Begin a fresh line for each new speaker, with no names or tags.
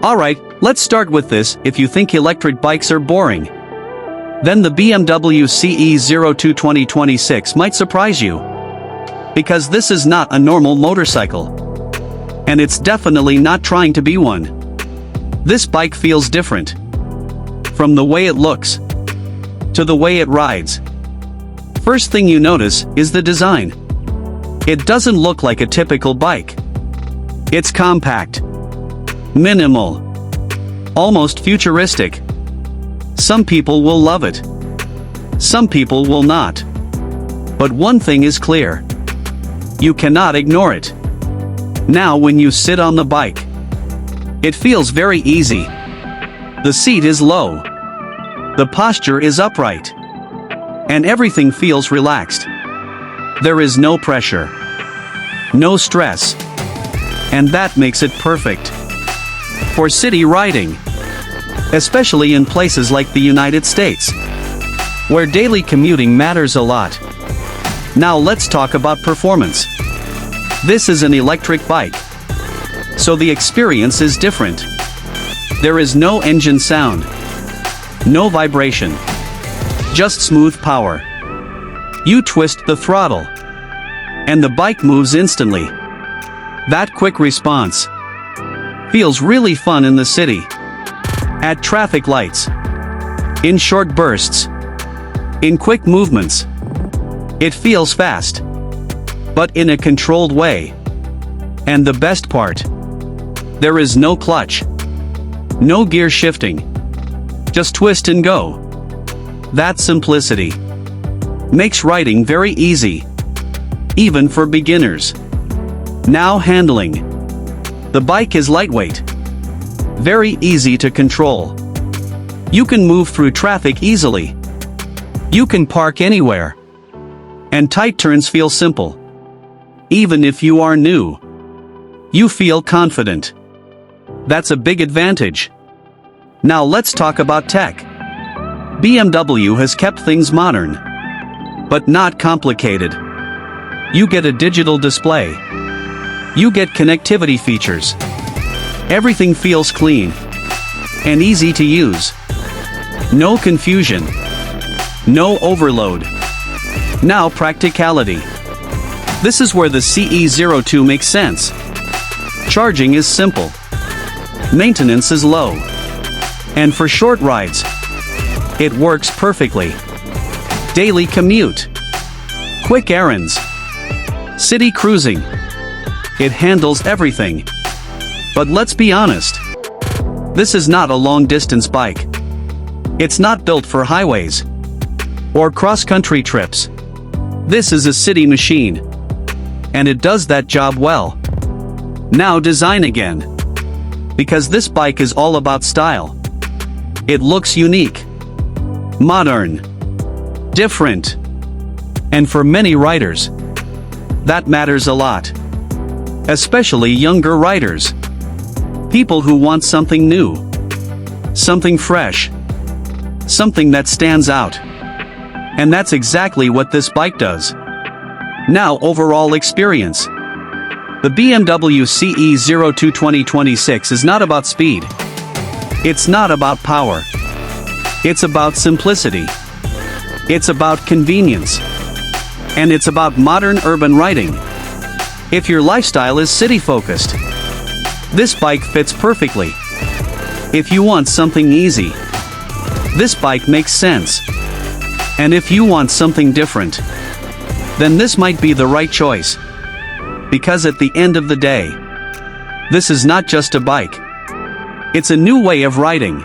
Alright, let's start with this. If you think electric bikes are boring, then the BMW CE 02 2026 might surprise you. Because this is not a normal motorcycle. And it's definitely not trying to be one. This bike feels different. From the way it looks to the way it rides. First thing you notice is the design. It doesn't look like a typical bike. It's compact, minimal, almost futuristic. Some people will love it. Some people will not. But one thing is clear. You cannot ignore it. Now when you sit on the bike, it feels very easy. The seat is low. The posture is upright. And everything feels relaxed. There is no pressure. No stress. And that makes it perfect for city riding. Especially in places like the United States, where daily commuting matters a lot. Now let's talk about performance. This is an electric bike, so the experience is different. There is no engine sound, no vibration, just smooth power. You twist the throttle, and the bike moves instantly. That quick response feels really fun in the city, at traffic lights, in short bursts, in quick movements. It feels fast, but in a controlled way. And the best part, there is no clutch, no gear shifting, just twist and go. That simplicity makes riding very easy, even for beginners. Now handling. The bike is lightweight, very easy to control. You can move through traffic easily. You can park anywhere. And tight turns feel simple. Even if you are new, you feel confident. That's a big advantage. Now let's talk about tech. BMW has kept things modern, but not complicated. You get a digital display. You get connectivity features. Everything feels clean and easy to use. No confusion. No overload. Now practicality. This is where the CE 02 makes sense. Charging is simple. Maintenance is low. And for short rides, it works perfectly. Daily commute. Quick errands. City cruising. It handles everything. But let's be honest. This is not a long-distance bike. It's not built for highways or cross-country trips. This is a city machine. And it does that job well. Now design again. Because this bike is all about style. It looks unique, modern, different. And for many riders, that matters a lot. Especially younger riders. People who want something new. Something fresh. Something that stands out. And that's exactly what this bike does. Now overall experience. The BMW CE 02 2026 is not about speed. It's not about power. It's about simplicity. It's about convenience. And it's about modern urban riding. If your lifestyle is city-focused, this bike fits perfectly. If you want something easy, this bike makes sense. And if you want something different, then this might be the right choice. Because at the end of the day, this is not just a bike. It's a new way of riding.